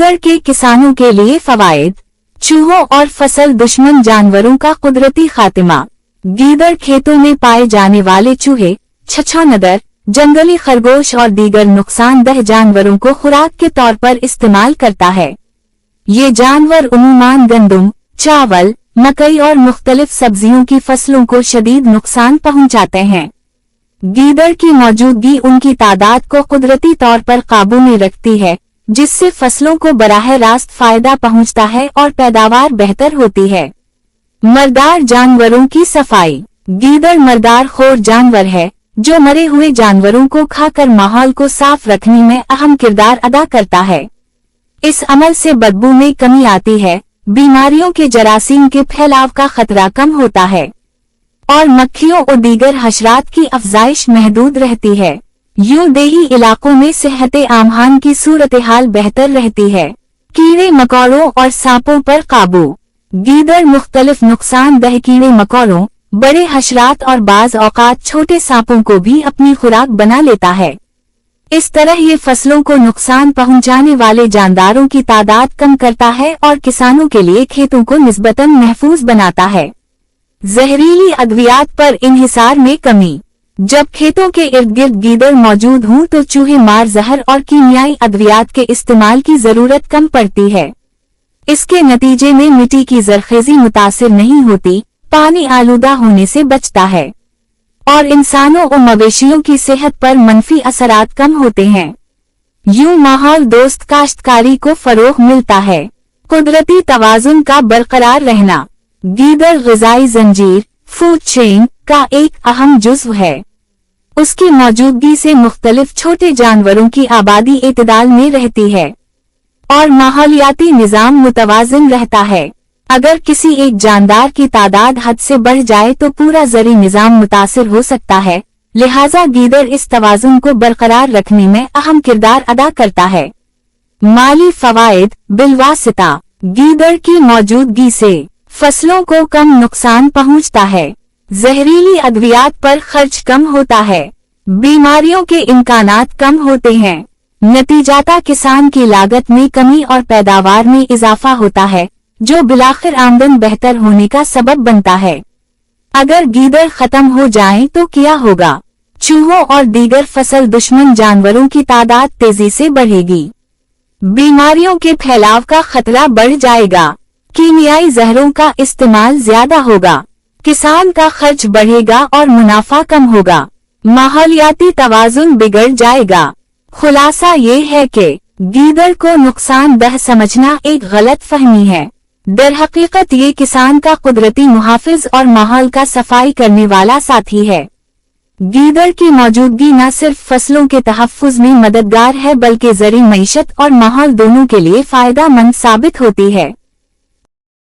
गीदड़ के किसानों के लिए फवायद। चूहों और फसल दुश्मन जानवरों का कुदरती खात्मा। गीदड़ खेतों में पाए जाने वाले चूहे, छछोनदर, जंगली खरगोश और दीगर नुकसानदेह जानवरों को खुराक के तौर पर इस्तेमाल करता है। ये जानवर उमूमन गंदम, चावल, मकई और मुख्तलिफ सब्जियों की फसलों को शदीद नुकसान पहुंचाते हैं। गीदड़ की मौजूदगी उनकी तादाद को कुदरती तौर पर काबू में रखती है, जिससे फसलों को बराह रास्त फायदा पहुंचता है और पैदावार बेहतर होती है। मरदार जानवरों की सफाई। गीदड़ मरदार खोर जानवर है जो मरे हुए जानवरों को खाकर माहौल को साफ रखने में अहम किरदार अदा करता है। इस अमल से बदबू में कमी आती है, बीमारियों के जरासीम के फैलाव का खतरा कम होता है और मक्खियों और दीगर हशरात की अफजाइश महदूद रहती है। यूं देही इलाकों में सेहते आमहान की सूरत हाल बेहतर रहती है। कीड़े मकोड़ों और सांपों पर काबू। गीदड़ मुख्तलिफ नुकसानदेह कीड़े मकोड़ों, बड़े हशरात और बाज औकात छोटे सांपों को भी अपनी खुराक बना लेता है। इस तरह ये फसलों को नुकसान पहुंचाने वाले जानदारों की तादाद कम करता है और किसानों के लिए खेतों को निस्बतन महफूज बनाता है। जहरीली अद्वियात पर इन्हिसार में कमी। जब खेतों के इर्द गिर्द गीदड़ मौजूद हों तो चूहे मार जहर और कीमियाई अद्वियात के इस्तेमाल की जरूरत कम पड़ती है। इसके नतीजे में मिट्टी की जरखेजी मुतासिर नहीं होती, पानी आलूदा होने से बचता है और इंसानों और मवेशियों की सेहत पर मनफी असरात कम होते हैं। यूं माहौल दोस्त काश्तकारी को फरोग मिलता है। कुदरती तवाजुन का बरकरार रहना। गीदड़ ग़िज़ाई जंजीर, फूड चेन का एक अहम जुज़्व है। उसकी मौजूदगी से मुख्तलिफ छोटे जानवरों की आबादी एतदाल में रहती है और माहौलियाती निज़ाम मुतवाज़िन रहता है। अगर किसी एक जानदार की तादाद हद से बढ़ जाए तो पूरा ज़री निज़ाम मुतासिर हो सकता है, लिहाजा गीदड़ इस तवाज़ुन को बरकरार रखने में अहम किरदार अदा करता है। माली फ़वाइद। बिलवासिता गीदड़ की मौजूदगी से फसलों को कम नुकसान पहुंचता है, जहरीली अद्वियात पर खर्च कम होता है, बीमारियों के इम्कानात कम होते हैं, नतीजाता किसान की लागत में कमी और पैदावार में इजाफा होता है, जो बिलाखिर आमदन बेहतर होने का सबब बनता है। अगर गीदड़ खत्म हो जाएं तो क्या होगा? चूहों और दीगर फसल दुश्मन जानवरों की तादाद तेजी से बढ़ेगी, बीमारियों के फैलाव का खतरा बढ़ जाएगा, कीमियाई जहरों का इस्तेमाल ज्यादा होगा, किसान का खर्च बढ़ेगा और मुनाफा कम होगा, माहौलियाती तवाजुन बिगड़ जाएगा। खुलासा ये है कि गीदड़ को नुकसानदेह समझना एक गलत फहमी है। दरहकीकत ये किसान का कुदरती मुहाफिज और माहौल का सफाई करने वाला साथी है। गीदड़ की मौजूदगी न सिर्फ फसलों के तहफ़्फ़ुज़ में मददगार है बल्कि ज़री मईशत और माहौल दोनों के लिए फ़ायदा मंद साबित होती है।